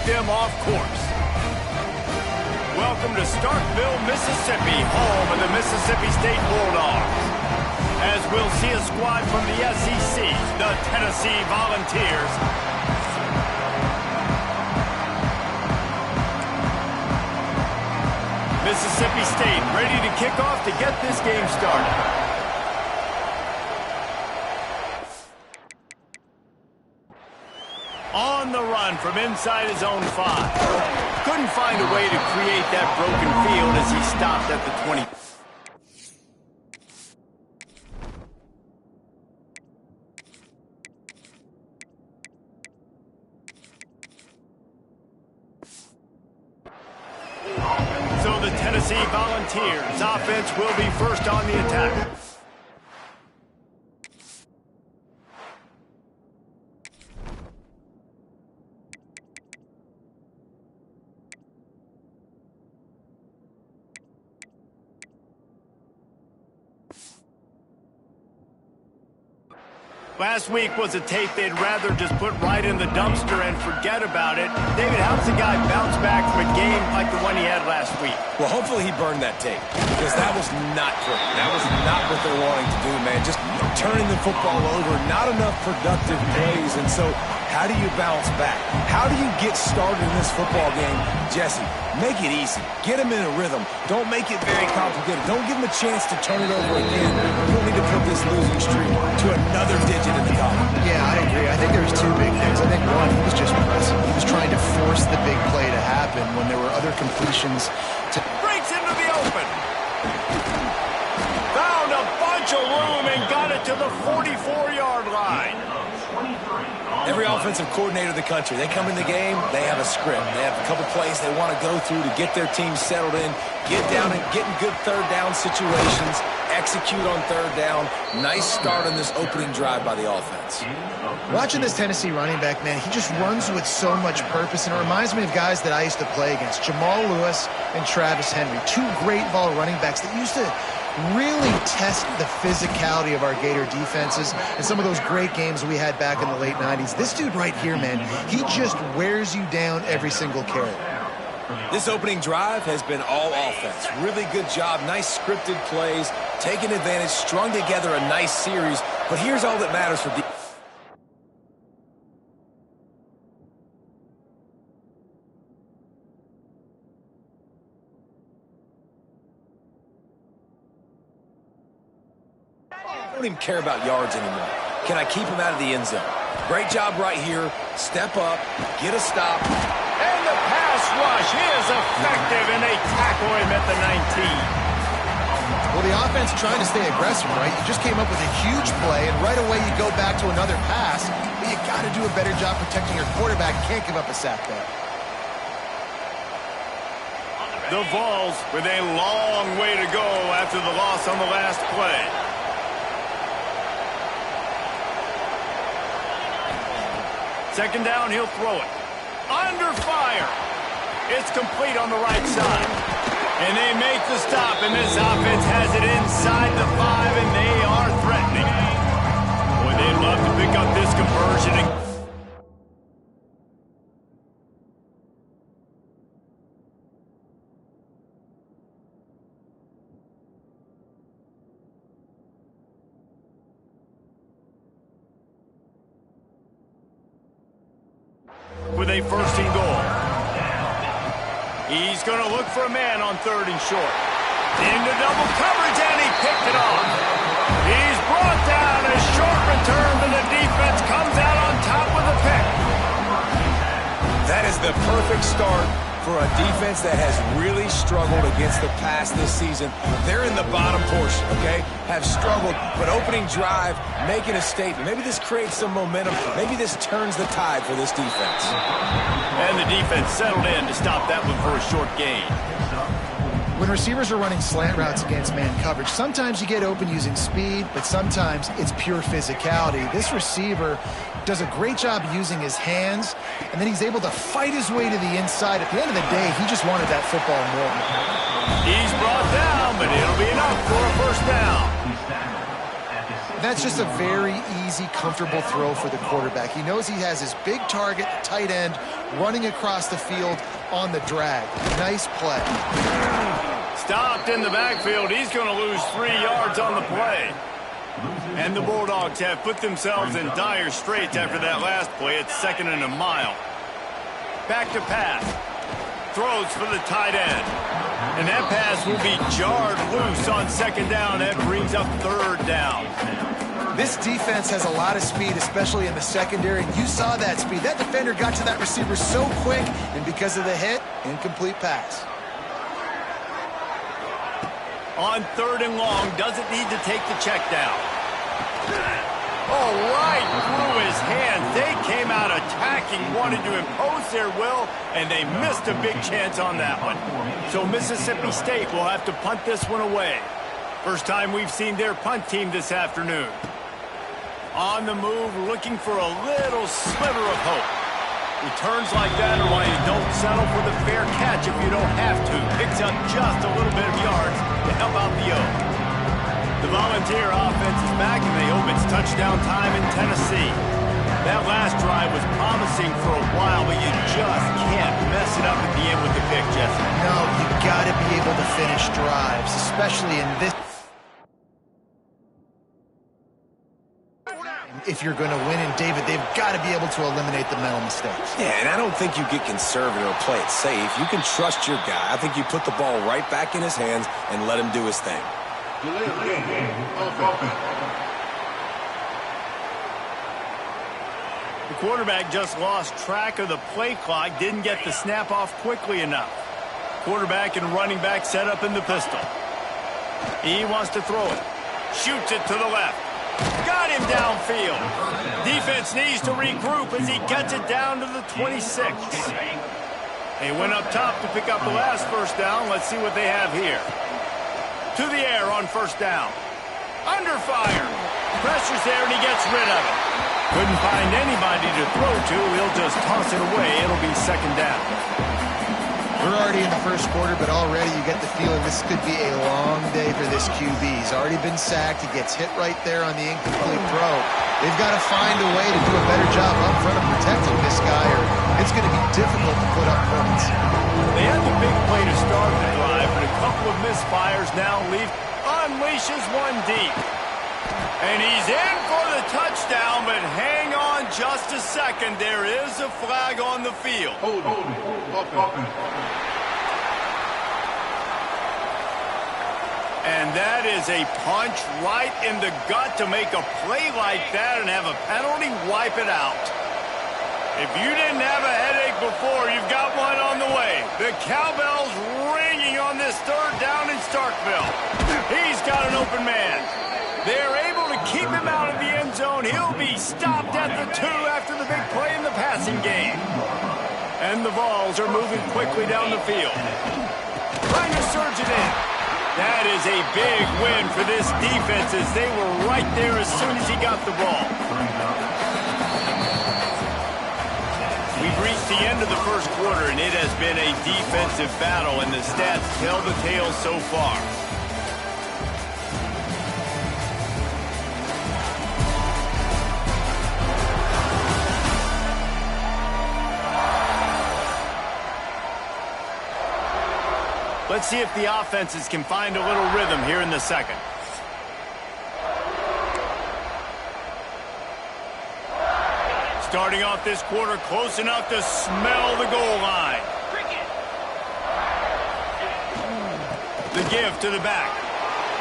them off course. Welcome to Starkville, Mississippi, home of the Mississippi State Bulldogs. As we'll see a squad from the SEC, the Tennessee Volunteers. Mississippi State ready to kick off to get this game started. On the run from inside his own 5. Couldn't find a way to create that broken field as he stopped at the 20. So the Tennessee Volunteers offense will be first on the attack. Last week was a tape they'd rather just put right in the dumpster and forget about it. David, how's the guy bounce back from a game like the one he had last week? Well, hopefully he burned that tape, because that was not great. That was not what they're wanting to do, man. Just turning the football over, not enough productive plays. And so how do you bounce back? How do you get started in this football game? Jesse, make it easy. Get him in a rhythm. Don't make it very complicated. Don't give him a chance to turn it over again. You don't need to put this losing streak to another digit in the column. Yeah, I agree. I think there's two big things. I think one, he was just pressing. He was trying to force the big play to happen when there were other completions. Breaks into the open. Found a bunch of room and got it to the 44-yard line. Every offensive coordinator in the country, they come in the game, they have a script. They have a couple plays they want to go through to get their team settled in, get down and get in good third down situations, execute on third down. Nice start on this opening drive by the offense. Watching this Tennessee running back, man, he just runs with so much purpose, and it reminds me of guys that I used to play against, Jamal Lewis and Travis Henry, two great ball running backs that used to really test the physicality of our Gator defenses and some of those great games we had back in the late 90s. This dude right here, man, he just wears you down every single carry. This opening drive has been all offense. Really good job, nice scripted plays, taking advantage, strung together a nice series. But here's all that matters for the... I don't even care about yards anymore. Can I keep him out of the end zone? Great job right here. Step up, get a stop. And the pass rush is effective, and they tackle him at the 19. Well, the offense trying to stay aggressive, right? You just came up with a huge play, and right away you go back to another pass. But you got to do a better job protecting your quarterback. Can't give up a sack there. The Vols with a long way to go after the loss on the last play. Second down, he'll throw it. Under fire. It's complete on the right side. And they make the stop, and this offense has it inside the 5, and they are threatening. Boy, they'd love to pick up this conversion. With a first and goal. He's going to look for a man on third and short. Into double coverage, and he picked it off. He's brought down. A short return, but the defense comes out on top with a pick. That is the perfect start for a defense that has really struggled against the pass this season. They're in the bottom portion, okay? Have struggled, but opening drive, making a statement. Maybe this creates some momentum. Maybe this turns the tide for this defense. And the defense settled in to stop that one for a short gain. When receivers are running slant routes against man coverage, sometimes you get open using speed, but sometimes it's pure physicality. This receiver does a great job using his hands, and then he's able to fight his way to the inside. At the end of the day, he just wanted that football more. He's brought down, but it'll be enough for a first down. That's just a very easy, comfortable throw for the quarterback. He knows he has his big target, tight end, running across the field on the drag. Nice play. Stopped in the backfield. He's going to lose 3 yards on the play. And the Bulldogs have put themselves in dire straits after that last play. It's 2nd and a mile. Back to pass. Throws for the tight end. And that pass will be jarred loose on 2nd down. That brings up 3rd down. This defense has a lot of speed, especially in the secondary. You saw that speed. That defender got to that receiver so quick, and because of the hit, incomplete pass. On 3rd and long, doesn't need to take the check down. Oh, right through his hands. They came out attacking, wanted to impose their will, and they missed a big chance on that one. So Mississippi State will have to punt this one away. First time we've seen their punt team this afternoon. On the move, looking for a little sliver of hope. Returns like that are why you don't settle for the fair catch if you don't have to. Picks up just a little bit of yards to help out the Oak. The Volunteer offense is back, and they hope it's touchdown time in Tennessee. That last drive was promising for a while, but you just can't mess it up at the end with the pick, Jesse. No, you got to be able to finish drives, especially in this. If you're going to win, and David, they've got to be able to eliminate the mental mistakes. Yeah, and I don't think you get conservative or play it safe. You can trust your guy. I think you put the ball right back in his hands and let him do his thing. The quarterback just lost track of the play clock, didn't get the snap off quickly enough. Quarterback and running back set up in the pistol. He wants to throw it. Shoots it to the left. Got him downfield. Defense needs to regroup as he gets it down to the 26. They went up top to pick up the last first down. Let's see what they have here. To the air on 1st down. Under fire. Pressure's there and he gets rid of it. Couldn't find anybody to throw to. He'll just toss it away. It'll be 2nd down. We're already in the first quarter, but already you get the feeling this could be a long day for this QB. He's already been sacked. He gets hit right there on the incomplete throw. They've got to find a way to do a better job up front of protecting this guy, or it's going to be difficult to put up points. They had the big play to start the drive, but a couple of misfires now unleashes one deep. And he's in for the touchdown, but hang on just a second. There is a flag on the field. And that is a punch right in the gut to make a play like that and have a penalty wipe it out. If you didn't have a headache before, you've got one on the way. The cowbell's ringing on this 3rd down in Starkville. He's got an open man. They're able to keep him out of the end zone. He'll be stopped at the 2 after the big play in the passing game. And the Vols are moving quickly down the field. Trying to surge it in. That is a big win for this defense as they were right there as soon as he got the ball. We've reached the end of the first quarter, and it has been a defensive battle, and the stats tell the tale so far. Let's see if the offenses can find a little rhythm here in the second. Starting off this quarter close enough to smell the goal line. The give to the back.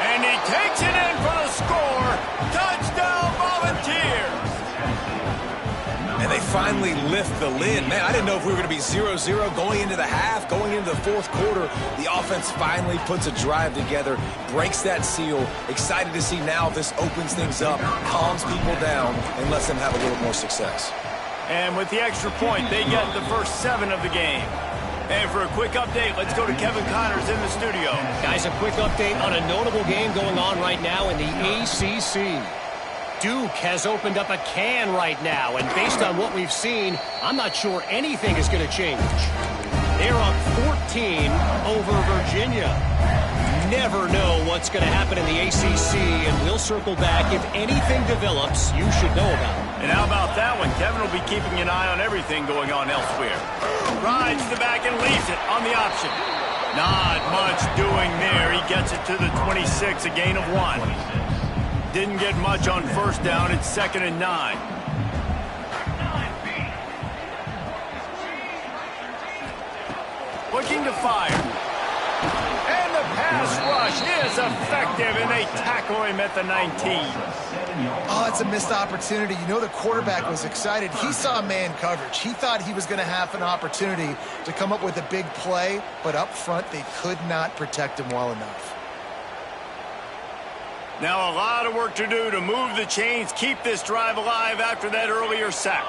And he takes it in for the score. Touchdown Volunteers. And they finally lift the lid. Man, I didn't know if we were going to be 0-0 going into the half, going into the 4th quarter. The offense finally puts a drive together, breaks that seal. Excited to see now if this opens things up, calms people down, and lets them have a little more success. And with the extra point, they get the first 7 of the game. And for a quick update, let's go to Kevin Connors in the studio. Guys, a quick update on a notable game going on right now in the ACC. Duke has opened up a can right now, and based on what we've seen, I'm not sure anything is going to change. They're up 14 over Virginia. never know what's going to happen in the ACC, and we'll circle back. If anything develops, you should know about it. And how about that one? Kevin will be keeping an eye on everything going on elsewhere. Rides the back and leaves it on the option. Not much doing there. He gets it to the 26, a gain of 1. Didn't get much on first down. It's 2nd and 9. Looking to fire. And the pass rush is effective, and they tackle him at the 19. Oh, it's a missed opportunity. You know the quarterback was excited. He saw man coverage. He thought he was going to have an opportunity to come up with a big play, but up front they could not protect him well enough. Now a lot of work to do to move the chains, keep this drive alive after that earlier sack.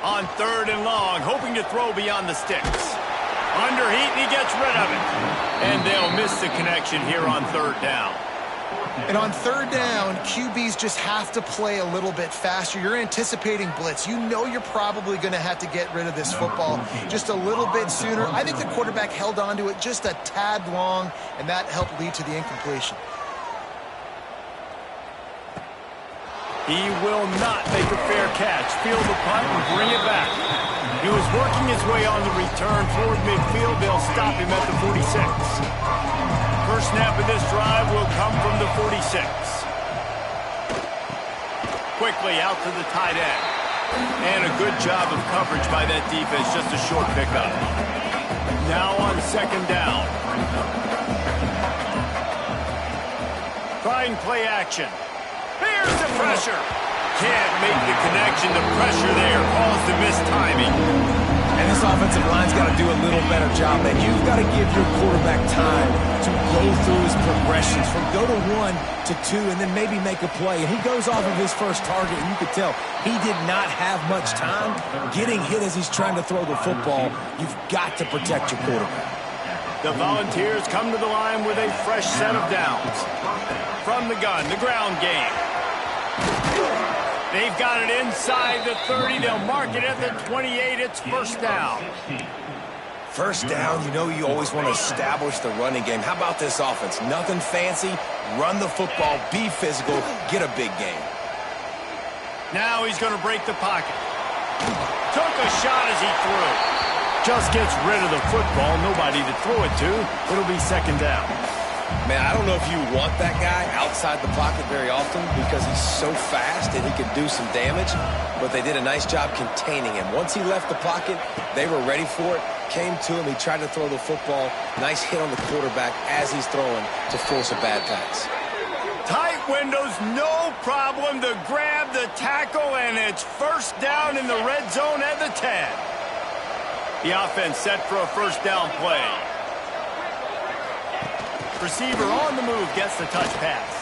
On 3rd and long, hoping to throw beyond the sticks. Under heat, and he gets rid of it. And they'll miss the connection here on 3rd down. And on 3rd down, QBs just have to play a little bit faster. You're anticipating blitz. You know you're probably going to have to get rid of this football just a little bit sooner. I think the quarterback held on to it just a tad long, and that helped lead to the incompletion. He will not make a fair catch. Field the punt and bring it back. He was working his way on the return toward midfield. They'll stop him at the 46. First snap of this drive will come from the 46. Quickly out to the tight end. And a good job of coverage by that defense. Just a short pickup. Now on 2nd down. Trying play action. Here's the pressure. Can't make the connection. The pressure there caused the mistiming. And this offensive line's got to do a little better job, man. You've got to give your quarterback time to go through his progressions from go to 1 to 2 and then maybe make a play. And he goes off of his first target, and you could tell he did not have much time getting hit as he's trying to throw the football. You've got to protect your quarterback. The Volunteers come to the line with a fresh set of downs. From the gun, the ground game. They've got it inside the 30. They'll mark it at the 28. It's 1st down. First down, you know you always want to establish the running game. How about this offense? Nothing fancy. Run the football, be physical, get a big game. Now he's going to break the pocket. Took a shot as he threw. Just gets rid of the football. Nobody to throw it to. It'll be 2nd down. Man, I don't know if you want that guy outside the pocket very often because he's so fast and he can do some damage, but they did a nice job containing him. Once he left the pocket, they were ready for it, came to him, he tried to throw the football. Nice hit on the quarterback as he's throwing to force a bad pass. Tight windows, no problem to grab the tackle, and it's 1st down in the red zone at the 10. The offense set for a 1st down play. Receiver on the move gets the touch pass.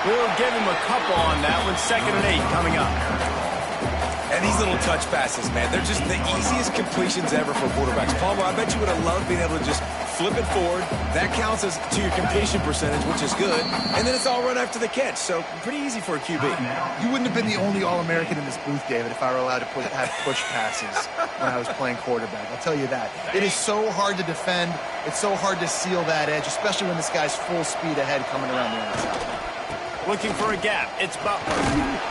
We'll give him a couple on that one. 2nd and 8 coming up. And these little touch passes, man, they're just the easiest completions ever for quarterbacks. Palmer, I bet you would have loved being able to just flip it forward. That counts as to your completion percentage, which is good. And then it's all run after the catch. So pretty easy for a QB. You wouldn't have been the only All-American in this booth, David, if I were allowed to have push passes when I was playing quarterback. I'll tell you that. It is so hard to defend. It's so hard to seal that edge, especially when this guy's full speed ahead coming around the outside. Looking for a gap. It's Butler.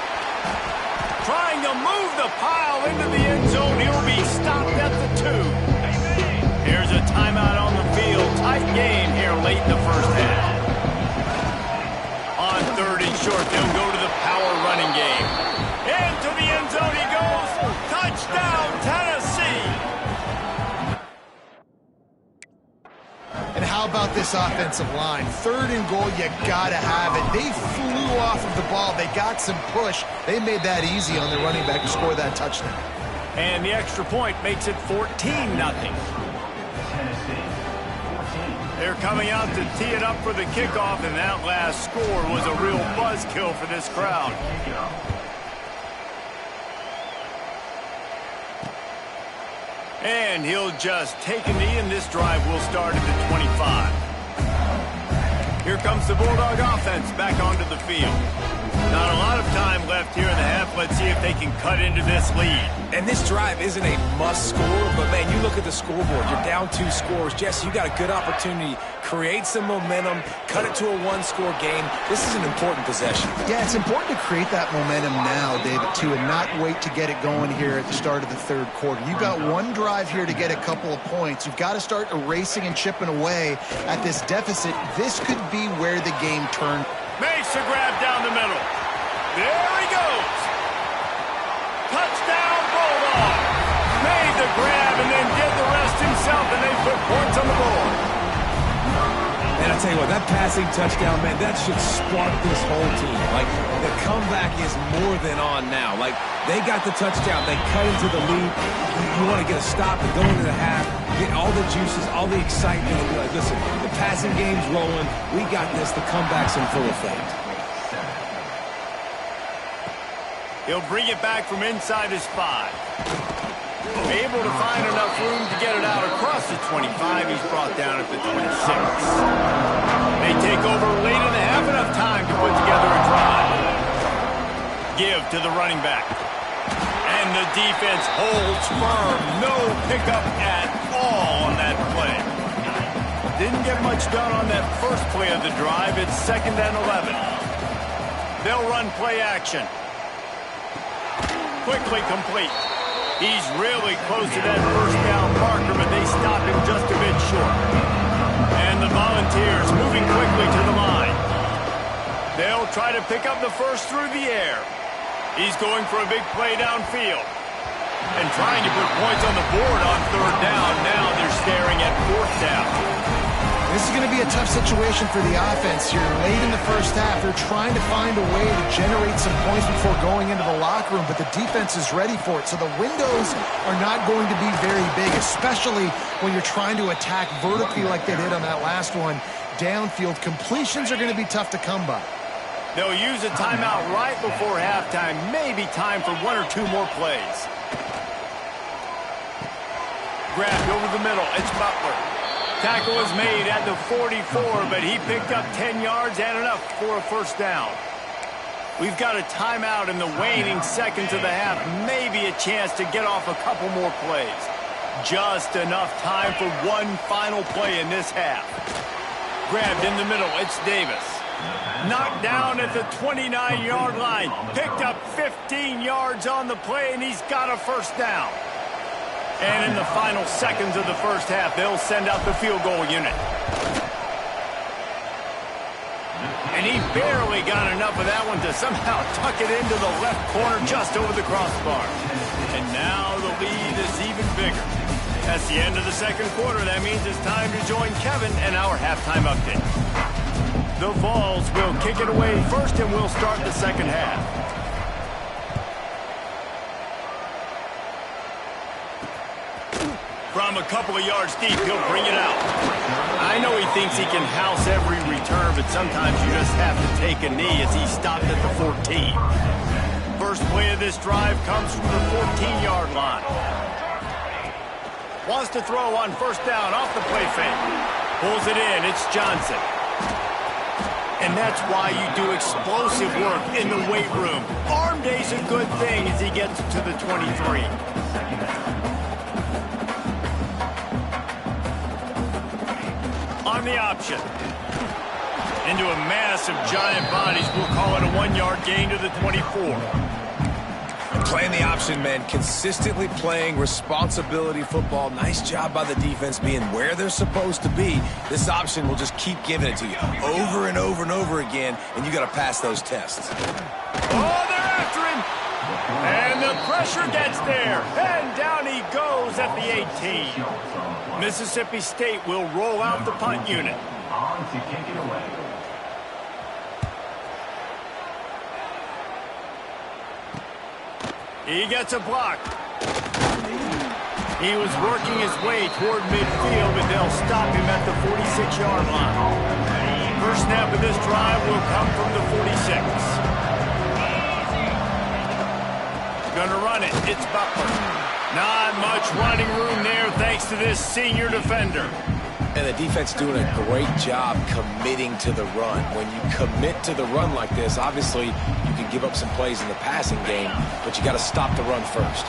Trying to move the pile into the end zone. He'll be stopped at the 2. Here's a timeout on the field. Tight game here late in the 1st half. On 3rd and short, they'll go to the power running game. Into the end zone he goes. Touchdown, Tennessee. And how about this offensive line? 3rd and goal, you gotta have it. They flew off of the ball. They got some push. They made that easy on the running back to score that touchdown. And the extra point makes it 14-0. They're coming out to tee it up for the kickoff, and that last score was a real buzzkill for this crowd. And he'll just take a knee, and this drive will start at the 25. Here comes the Bulldog offense back onto the field. Not a lot of time left here in the half. Let's see if they can cut into this lead. And this drive isn't a must score, but, man, you look at the scoreboard. You're down 2 scores. Jesse, you got a good opportunity. Create some momentum. Cut it to a 1-score game. This is an important possession. Yeah, it's important to create that momentum now, David, too, and not wait to get it going here at the start of the third quarter. You've got one drive here to get a couple of points. You've got to start erasing and chipping away at this deficit. This could be where the game turns. Makes a grab down the middle. There he goes. Touchdown, Bulldog. Made the grab and then did the rest himself, and they put points on the board. And I tell you what, that passing touchdown, man, that should spark this whole team. Like, the comeback is more than on now. Like, they got the touchdown. They cut into the lead. You want to get a stop and go into the half, get all the juices, all the excitement, and be like, listen, the passing game's rolling. We got this. The comeback's in full effect. He'll bring it back from inside his 5. Able to find enough room to get it out across the 25. He's brought down at the 26. They take over late in the half, enough time to put together a drive. Give to the running back. And the defense holds firm. No pickup at all on that play. Didn't get much done on that first play of the drive. It's 2nd and 11. They'll run play action. Quickly complete. He's really close to that first down marker, but they stop him just a bit short. And the Volunteers moving quickly to the line. They'll try to pick up the first through the air. He's going for a big play downfield. And trying to put points on the board on 3rd down. Now they're staring at 4th down. This is going to be a tough situation for the offense here. Late in the first half, they're trying to find a way to generate some points before going into the locker room, but the defense is ready for it. So the windows are not going to be very big, especially when you're trying to attack vertically like they did on that last one. Downfield completions are going to be tough to come by. They'll use a timeout right before halftime. Maybe time for 1 or 2 more plays. Grabbed over the middle. It's Butler. Tackle is made at the 44, but he picked up 10 yards and enough for a first down. We've got a timeout in the waning seconds of the half. Maybe a chance to get off a couple more plays. Just enough time for one final play in this half. Grabbed in the middle. It's Davis. Knocked down at the 29-yard line. Picked up 15 yards on the play, and he's got a first down. And in the final seconds of the first half, they'll send out the field goal unit. And he barely got enough of that one to somehow tuck it into the left corner just over the crossbar. And now the lead is even bigger. That's the end of the second quarter. That means it's time to join Kevin and our halftime update. The Vols will kick it away first, and we'll start the second half. From a couple of yards deep, he'll bring it out. I know he thinks he can house every return, but sometimes you just have to take a knee as he stopped at the 14. First play of this drive comes from the 14-yard line. Wants to throw on first down off the play fake. Pulls it in. It's Johnson. And that's why you do explosive work in the weight room. Arm day's a good thing as he gets to the 23. On the option. Into a mass of giant bodies. We'll call it a 1-yard gain to the 24. Playing the option, man. Consistently playing responsibility football. Nice job by the defense being where they're supposed to be. This option will just keep giving it to you over and over and over again, and you got to pass those tests. Oh, they're after him. And the pressure gets there. And down he goes at the 18. Mississippi State will roll out the punt unit. On to kick it away. He gets a block. He was working his way toward midfield, but they'll stop him at the 46-yard line. First snap of this drive will come from the 46. Gonna run it. It's Butler. Not much running room there thanks to this senior defender. And the defense doing a great job committing to the run. When you commit to the run like this, obviously you can give up some plays in the passing game, but you got to stop the run first.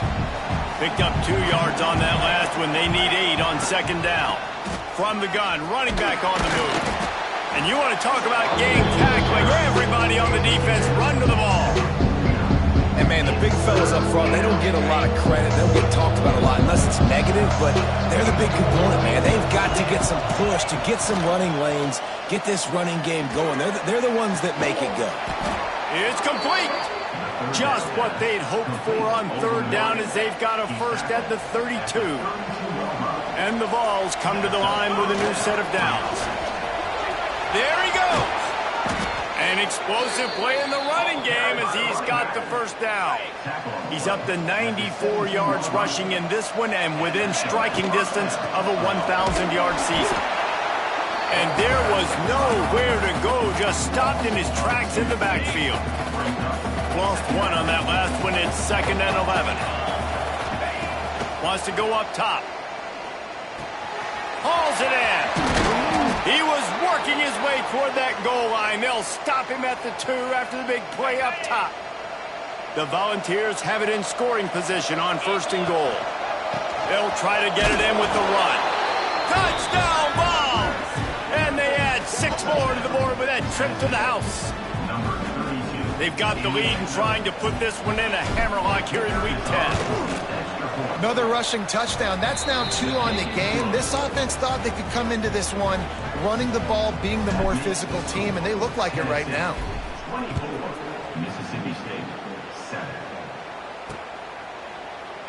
Picked up 2 yards on that last one. They need 8 on second down. From the gun, running back on the move. And you want to talk about game tackling. Everybody on the defense run to the ball. And, man, the big fellas up front, they don't get a lot of credit. They don't get talked about a lot unless it's negative, but they're the big component, man. They've got to get some push, to get some running lanes, get this running game going. They're the ones that make it go. It's complete. Just what they'd hoped for on third down as they've got a first at the 32. And the Vols come to the line with a new set of downs. There he goes. An explosive play in the running game as he's got the first down. He's up to 94 yards rushing in this one and within striking distance of a 1,000-yard season. And there was nowhere to go, just stopped in his tracks in the backfield. Lost 1 on that last one. It's 2nd and 11. Wants to go up top. Hauls it in. He was working his way toward that goal line. They'll stop him at the 2 after the big play up top. The Volunteers have it in scoring position on 1st and goal. They'll try to get it in with the run. Touchdown Vols! And they add 6 more to the board with that trip to the house. They've got the lead and trying to put this one in a hammerlock here in Week 10. Another rushing touchdown. That's now 2 on the game. This offense thought they could come into this one running the ball, being the more physical team, and they look like it right now. 24, Mississippi State, 7.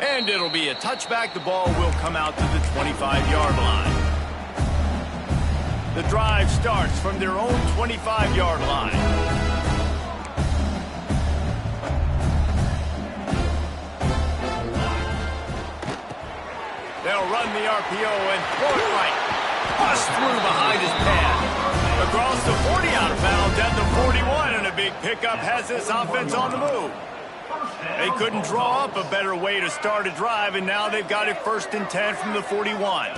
And it'll be a touchback. The ball will come out to the 25-yard line. The drive starts from their own 25-yard line. They'll run the RPO and throw it right. Bust through behind his pad. Across the 40 out of bounds at the 41, and a big pickup has this offense on the move. They couldn't draw up a better way to start a drive, and now they've got it 1st and 10 from the 41.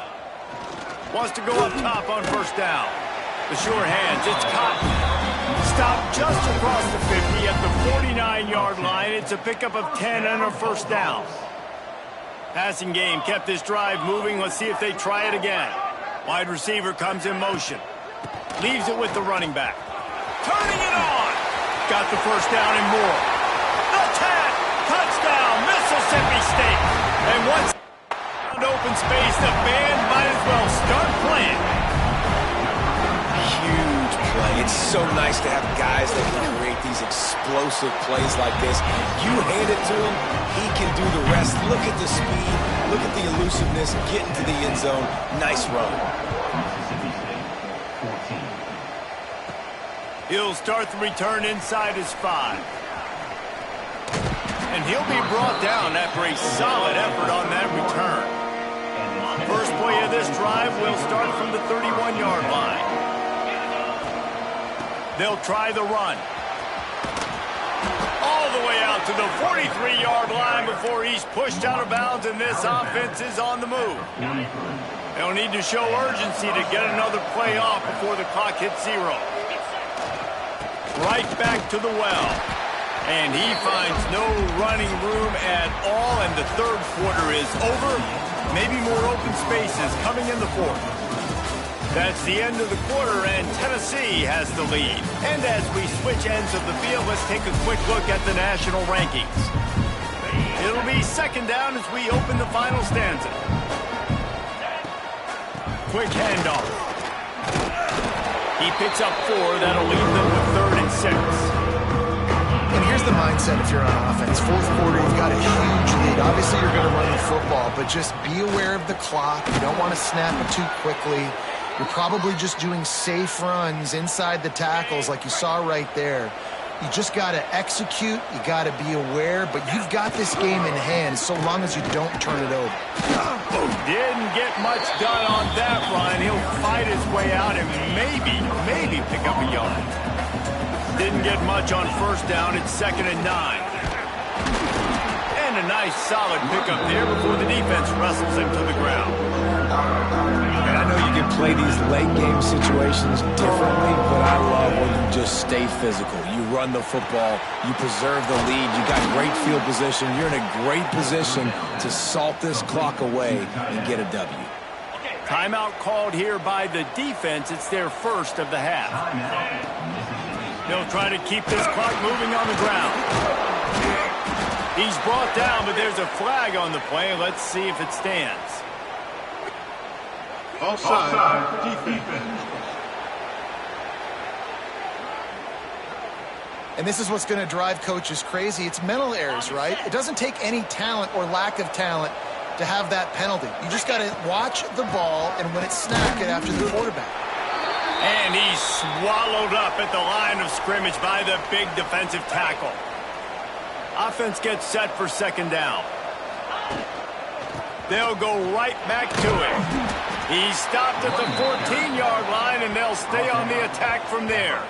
Wants to go up top on 1st down. The sure hands, it's Cotton. Stopped just across the 50 at the 49-yard line. It's a pickup of 10 and a 1st down. Passing game kept this drive moving. Let's see if they try it again. Wide receiver comes in motion. Leaves it with the running back. Turning it on. Got the 1st down and more. The 10. Touchdown, Mississippi State. And once found open space, the band might as well start playing. Huge play. It's so nice to have guys that can create these explosive plays like this. You hand it to him, he can do the rest. Look at the speed, look at the elusiveness, get into the end zone. Nice run. Mississippi State, 14. He'll start the return inside his 5. And he'll be brought down after a solid effort on that return. First play of this drive will start from the 31-yard line. They'll try the run. All the way out to the 43-yard line before he's pushed out of bounds, and this offense is on the move. They'll need to show urgency to get another play off before the clock hits 0. Right back to the well. And he finds no running room at all, and the 3rd quarter is over. Maybe more open spaces coming in the 4th. That's the end of the quarter, and Tennessee has the lead. And as we switch ends of the field, let's take a quick look at the national rankings. It'll be 2nd down as we open the final stanza. Quick handoff. He picks up 4. That'll leave them with 3rd and 6. And here's the mindset if you're on offense. 4th quarter, you've got a huge lead. Obviously, you're going to run the football, but just be aware of the clock. You don't want to snap it too quickly. You're probably just doing safe runs inside the tackles like you saw right there. You just got to execute. You got to be aware, but you've got this game in hand so long as you don't turn it over. Didn't get much done on that run. He'll fight his way out and maybe pick up a yard. Didn't get much on 1st down. It's 2nd and 9. And a nice solid pickup there before the defense wrestles him to the ground. And I know you can play these late game situations differently, but I love when you just stay physical. You run the football, you preserve the lead, you got great field position, you're in a great position to salt this clock away and get a W. Timeout called here by the defense. It's their first of the half. They'll try to keep this clock moving on the ground. He's brought down, but there's a flag on the play. Let's see if it stands. Offside. Defense. And this is what's going to drive coaches crazy. It's mental errors, right? It doesn't take any talent or lack of talent to have that penalty. You just got to watch the ball, and when it's snapped, get after the quarterback. And he's swallowed up at the line of scrimmage by the big defensive tackle. Offense gets set for second down. They'll go right back to it. He stopped at the 14-yard line, and they'll stay on the attack from there.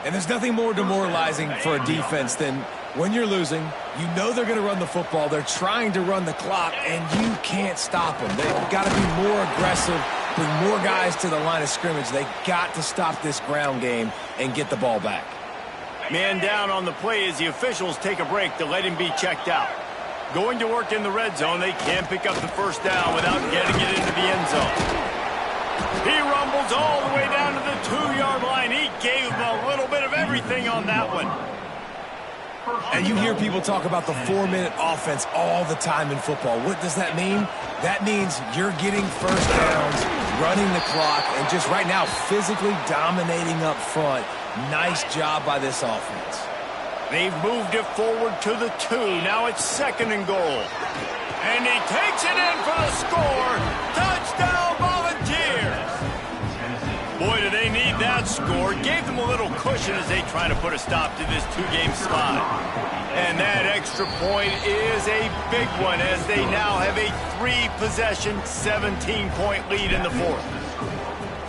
And there's nothing more demoralizing for a defense than when you're losing, you know they're going to run the football, they're trying to run the clock, and you can't stop them. They've got to be more aggressive, bring more guys to the line of scrimmage. They've got to stop this ground game and get the ball back. Man down on the play as the officials take a break to let him be checked out. Going to work in the red zone, they can't pick up the first down without getting it into the end zone. He rumbles all the way down to the 2-yard line. He gave him a little bit of everything on that one. And you hear people talk about the 4-minute offense all the time in football. What does that mean? That means you're getting first downs, running the clock, and just right now physically dominating up front. Nice job by this offense. They've moved it forward to the 2. Now it's second and goal. And he takes it in for the score. Touchdown, Volunteers. Boy, do they need that score. Gave them a little cushion as they try to put a stop to this 2-game slide. And that extra point is a big one as they now have a 3-possession, 17-point lead in the fourth.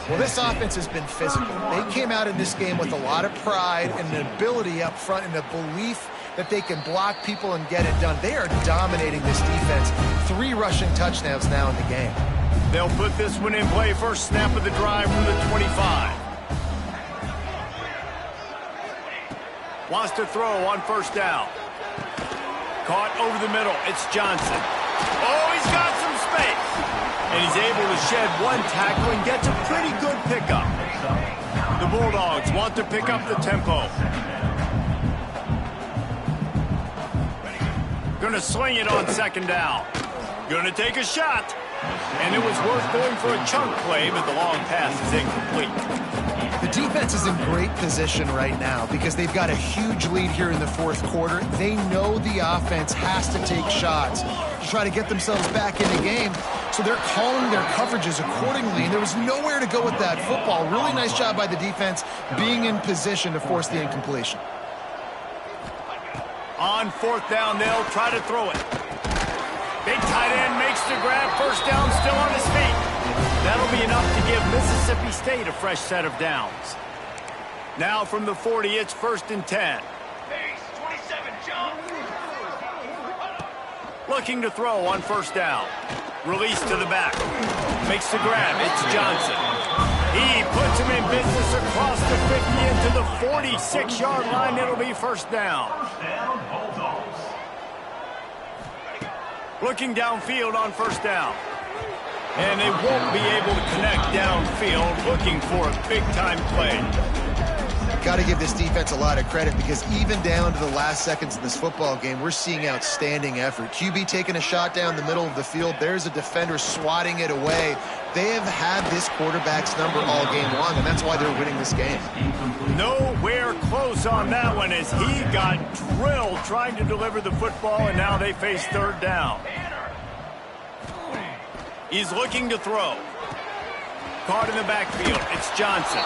Well, this offense has been physical. They came out in this game with a lot of pride and an ability up front and a belief that they can block people and get it done. They are dominating this defense. 3 rushing touchdowns now in the game. They'll put this one in play. First snap of the drive from the 25. Wants to throw on first down. Caught over the middle. It's Johnson. Oh, he's got some space. And he's able to shed one tackle and gets a pretty good pickup. The Bulldogs want to pick up the tempo. Gonna sling it on second down. Gonna take a shot. And it was worth going for a chunk play, but the long pass is incomplete. The defense is in great position right now because they've got a huge lead here in the fourth quarter. They know the offense has to take shots to try to get themselves back in the game. So they're calling their coverages accordingly, and there was nowhere to go with that football. Really nice job by the defense being in position to force the incompletion. On fourth down, they'll try to throw it. Big tight end makes the grab. First down, still on his feet. That'll be enough to give Mississippi State a fresh set of downs. Now from the 40, it's first and 10. Looking to throw on first down. Release to the back. Makes the grab. It's Johnson. He puts him in business across the 50 into the 46-yard line. It'll be first down. Looking downfield on first down. And they won't be able to connect downfield, looking for a big-time play. Got to give this defense a lot of credit because even down to the last seconds in this football game, we're seeing outstanding effort. QB taking a shot down the middle of the field. There's a defender swatting it away. They have had this quarterback's number all game long, and that's why they're winning this game. Nowhere close on that one as he got drilled trying to deliver the football, and now they face third down. He's looking to throw. Caught in the backfield. It's Johnson.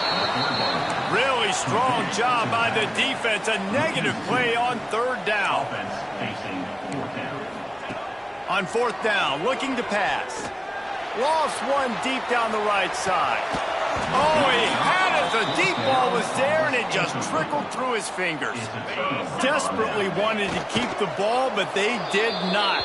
Really strong job by the defense. A negative play on third down. On fourth down, looking to pass. Lost one deep down the right side. Oh, he had it. The deep ball was there, and it just trickled through his fingers. Desperately wanted to keep the ball, but they did not.